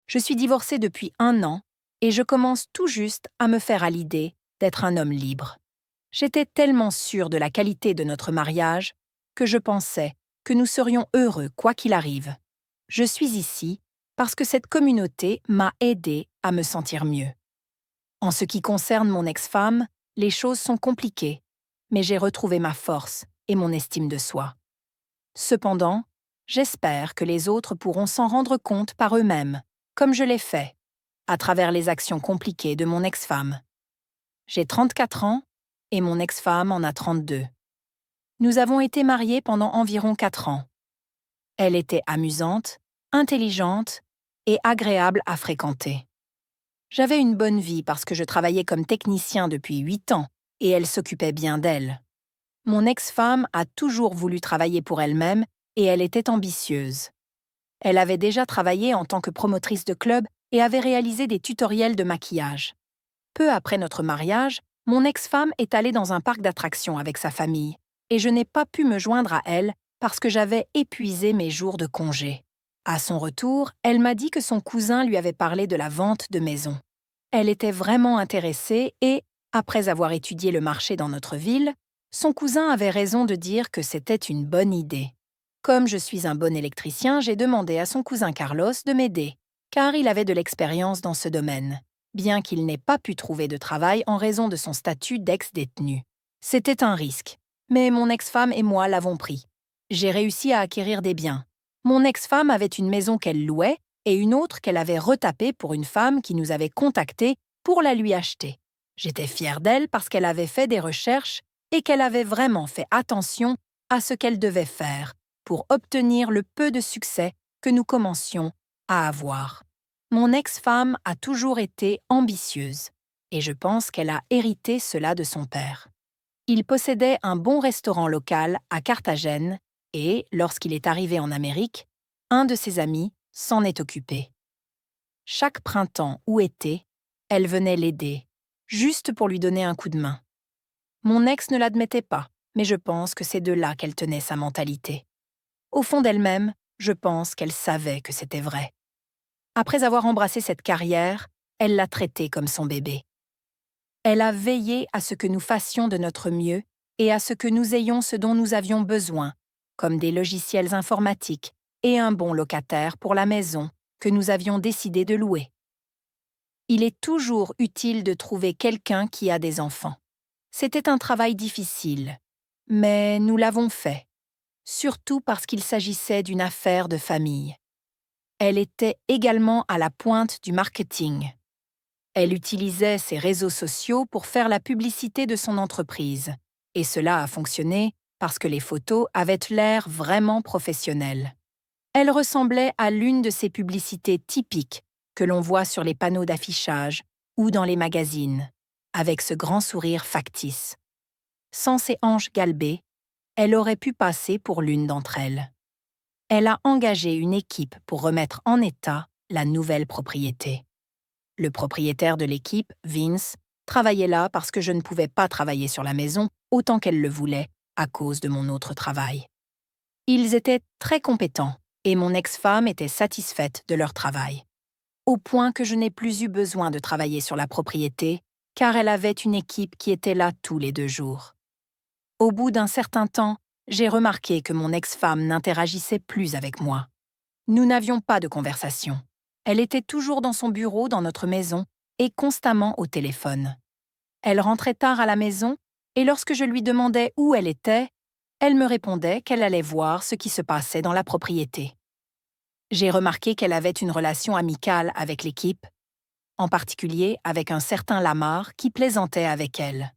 Je suis divorcée depuis 1 an et je commence tout juste à me faire à l'idée d'être un homme libre. J'étais tellement sûre de la qualité de notre mariage que je pensais que nous serions heureux quoi qu'il arrive. Je suis ici parce que cette communauté m'a aidée à me sentir mieux. En ce qui concerne mon ex-femme, les choses sont compliquées, mais j'ai retrouvé ma force et mon estime de soi. Cependant, j'espère que les autres pourront s'en rendre compte par eux-mêmes, comme je l'ai fait, à travers les actions compliquées de mon ex-femme. J'ai 34 ans et mon ex-femme en a 32. Nous avons été mariés pendant environ 4 ans. Elle était amusante, intelligente et agréable à fréquenter. J'avais une bonne vie parce que je travaillais comme technicien depuis 8 ans et elle s'occupait bien d'elle. Mon ex-femme a toujours voulu travailler pour elle-même et elle était ambitieuse. Elle avait déjà travaillé en tant que promotrice de club et avait réalisé des tutoriels de maquillage. Peu après notre mariage, mon ex-femme est allée dans un parc d'attractions avec sa famille et je n'ai pas pu me joindre à elle parce que j'avais épuisé mes jours de congé. À son retour, elle m'a dit que son cousin lui avait parlé de la vente de maison. Elle était vraiment intéressée et, après avoir étudié le marché dans notre ville, son cousin avait raison de dire que c'était une bonne idée. Comme je suis un bon électricien, j'ai demandé à son cousin Carlos de m'aider, car il avait de l'expérience dans ce domaine, bien qu'il n'ait pas pu trouver de travail en raison de son statut d'ex-détenu. C'était un risque, mais mon ex-femme et moi l'avons pris. J'ai réussi à acquérir des biens. Mon ex-femme avait une maison qu'elle louait et une autre qu'elle avait retapée pour une femme qui nous avait contactés pour la lui acheter. J'étais fière d'elle parce qu'elle avait fait des recherches et qu'elle avait vraiment fait attention à ce qu'elle devait faire pour obtenir le peu de succès que nous commencions à avoir. Mon ex-femme a toujours été ambitieuse et je pense qu'elle a hérité cela de son père. Il possédait un bon restaurant local à Carthagène et, lorsqu'il est arrivé en Amérique, un de ses amis s'en est occupé. Chaque printemps ou été, elle venait l'aider, juste pour lui donner un coup de main. Mon ex ne l'admettait pas, mais je pense que c'est de là qu'elle tenait sa mentalité. Au fond d'elle-même, je pense qu'elle savait que c'était vrai. Après avoir embrassé cette carrière, elle l'a traitée comme son bébé. Elle a veillé à ce que nous fassions de notre mieux et à ce que nous ayons ce dont nous avions besoin, comme des logiciels informatiques et un bon locataire pour la maison que nous avions décidé de louer. Il est toujours utile de trouver quelqu'un qui a des enfants. C'était un travail difficile, mais nous l'avons fait, surtout parce qu'il s'agissait d'une affaire de famille. Elle était également à la pointe du marketing. Elle utilisait ses réseaux sociaux pour faire la publicité de son entreprise, et cela a fonctionné parce que les photos avaient l'air vraiment professionnelles. Elle ressemblait à l'une de ces publicités typiques que l'on voit sur les panneaux d'affichage ou dans les magazines, avec ce grand sourire factice. Sans ses hanches galbées, elle aurait pu passer pour l'une d'entre elles. Elle a engagé une équipe pour remettre en état la nouvelle propriété. Le propriétaire de l'équipe, Vince, travaillait là parce que je ne pouvais pas travailler sur la maison autant qu'elle le voulait à cause de mon autre travail. Ils étaient très compétents et mon ex-femme était satisfaite de leur travail, au point que je n'ai plus eu besoin de travailler sur la propriété car elle avait une équipe qui était là tous les 2 jours. Au bout d'un certain temps, j'ai remarqué que mon ex-femme n'interagissait plus avec moi. Nous n'avions pas de conversation. Elle était toujours dans son bureau dans notre maison et constamment au téléphone. Elle rentrait tard à la maison et lorsque je lui demandais où elle était, elle me répondait qu'elle allait voir ce qui se passait dans la propriété. J'ai remarqué qu'elle avait une relation amicale avec l'équipe, en particulier avec un certain Lamar qui plaisantait avec elle.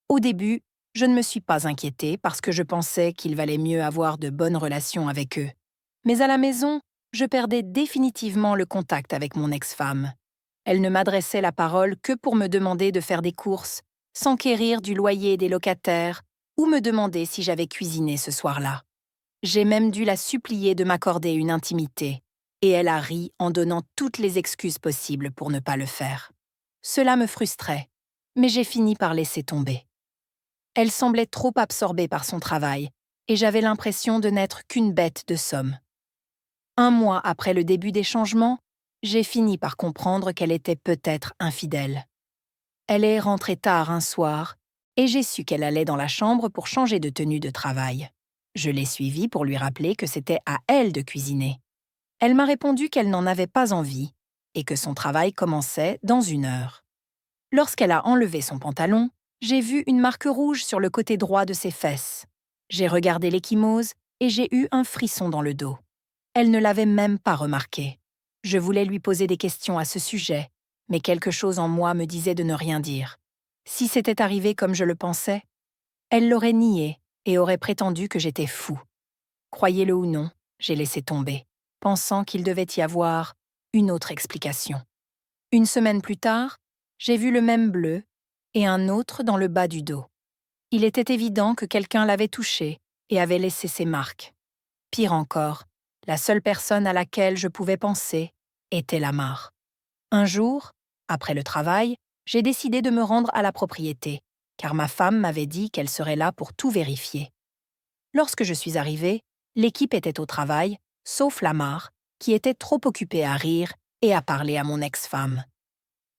Au début, je ne me suis pas inquiétée parce que je pensais qu'il valait mieux avoir de bonnes relations avec eux. Mais à la maison, je perdais définitivement le contact avec mon ex-femme. Elle ne m'adressait la parole que pour me demander de faire des courses, s'enquérir du loyer des locataires ou me demander si j'avais cuisiné ce soir-là. J'ai même dû la supplier de m'accorder une intimité, et elle a ri en donnant toutes les excuses possibles pour ne pas le faire. Cela me frustrait, mais j'ai fini par laisser tomber. Elle semblait trop absorbée par son travail, et j'avais l'impression de n'être qu'une bête de somme. 1 mois après le début des changements, J'ai fini par comprendre qu'elle était peut-être infidèle. Elle est rentrée tard un soir, et j'ai su qu'elle allait dans la chambre pour changer de tenue de travail. Je l'ai suivie pour lui rappeler que c'était à elle de cuisiner. Elle m'a répondu qu'elle n'en avait pas envie, et que son travail commençait dans 1 heure. Lorsqu'elle a enlevé son pantalon, j'ai vu une marque rouge sur le côté droit de ses fesses. J'ai regardé l'ecchymose et j'ai eu un frisson dans le dos. Elle ne l'avait même pas remarqué. Je voulais lui poser des questions à ce sujet, mais quelque chose en moi me disait de ne rien dire. Si c'était arrivé comme je le pensais, elle l'aurait nié et aurait prétendu que j'étais fou. Croyez-le ou non, j'ai laissé tomber, pensant qu'il devait y avoir une autre explication. 1 semaine plus tard, j'ai vu le même bleu et un autre dans le bas du dos. Il était évident que quelqu'un l'avait touché et avait laissé ses marques. Pire encore, la seule personne à laquelle je pouvais penser était Lamar. Un jour, après le travail, j'ai décidé de me rendre à la propriété, car ma femme m'avait dit qu'elle serait là pour tout vérifier. Lorsque je suis arrivée, l'équipe était au travail, sauf Lamar, qui était trop occupé à rire et à parler à mon ex-femme.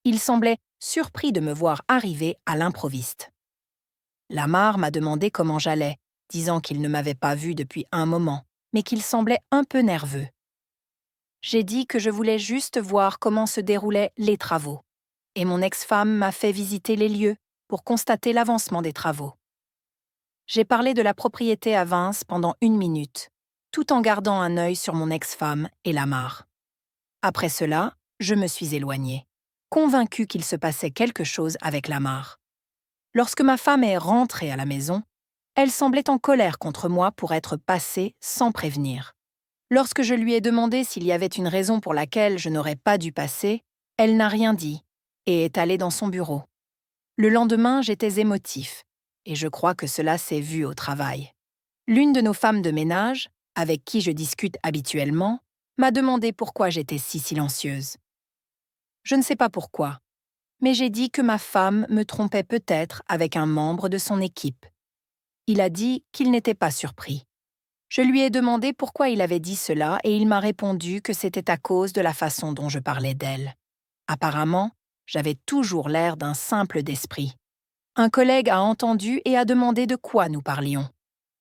Il semblait surpris de me voir arriver à l'improviste. Lamar m'a demandé comment j'allais, disant qu'il ne m'avait pas vue depuis un moment, mais qu'il semblait un peu nerveux. J'ai dit que je voulais juste voir comment se déroulaient les travaux, et mon ex-femme m'a fait visiter les lieux pour constater l'avancement des travaux. J'ai parlé de la propriété à Vince pendant 1 minute, tout en gardant un œil sur mon ex-femme et Lamar. Après cela, je me suis éloignée, convaincue qu'il se passait quelque chose avec Lamar. Lorsque ma femme est rentrée à la maison, elle semblait en colère contre moi pour être passée sans prévenir. Lorsque je lui ai demandé s'il y avait une raison pour laquelle je n'aurais pas dû passer, elle n'a rien dit et est allée dans son bureau. Le lendemain, j'étais émotif, et je crois que cela s'est vu au travail. L'une de nos femmes de ménage, avec qui je discute habituellement, m'a demandé pourquoi j'étais si silencieuse. Je ne sais pas pourquoi, mais j'ai dit que ma femme me trompait peut-être avec un membre de son équipe. Il a dit qu'il n'était pas surpris. Je lui ai demandé pourquoi il avait dit cela et il m'a répondu que c'était à cause de la façon dont je parlais d'elle. Apparemment, j'avais toujours l'air d'un simple d'esprit. Un collègue a entendu et a demandé de quoi nous parlions.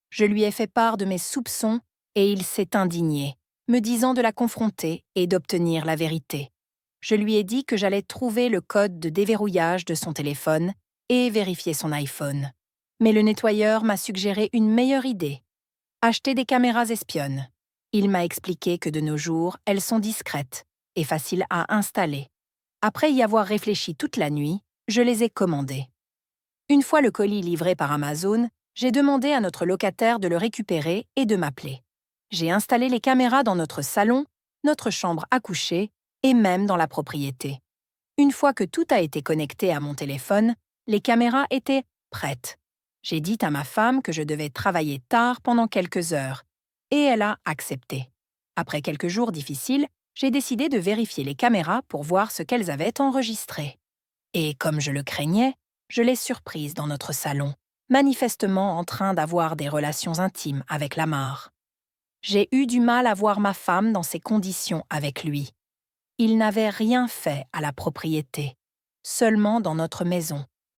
Je lui ai fait part de mes soupçons et il s'est indigné, me disant de la confronter et d'obtenir la vérité. Je lui ai dit que j'allais trouver le code de déverrouillage de son téléphone et vérifier son iPhone. Mais le nettoyeur m'a suggéré une meilleure idée. Acheter des caméras espionnes. Il m'a expliqué que de nos jours, elles sont discrètes et faciles à installer. Après y avoir réfléchi toute la nuit, je les ai commandées. Une fois le colis livré par Amazon, j'ai demandé à notre locataire de le récupérer et de m'appeler. J'ai installé les caméras dans notre salon, notre chambre à coucher et même dans la propriété. Une fois que tout a été connecté à mon téléphone, les caméras étaient prêtes. J'ai dit à ma femme que je devais travailler tard pendant quelques heures, et elle a accepté. Après quelques jours difficiles, j'ai décidé de vérifier les caméras pour voir ce qu'elles avaient enregistré. Et comme je le craignais, je l'ai surprise dans notre salon, manifestement en train d'avoir des relations intimes avec Lamar. J'ai eu du mal à voir ma femme dans ces conditions avec lui. Il n'avait rien fait à la propriété, seulement dans notre maison.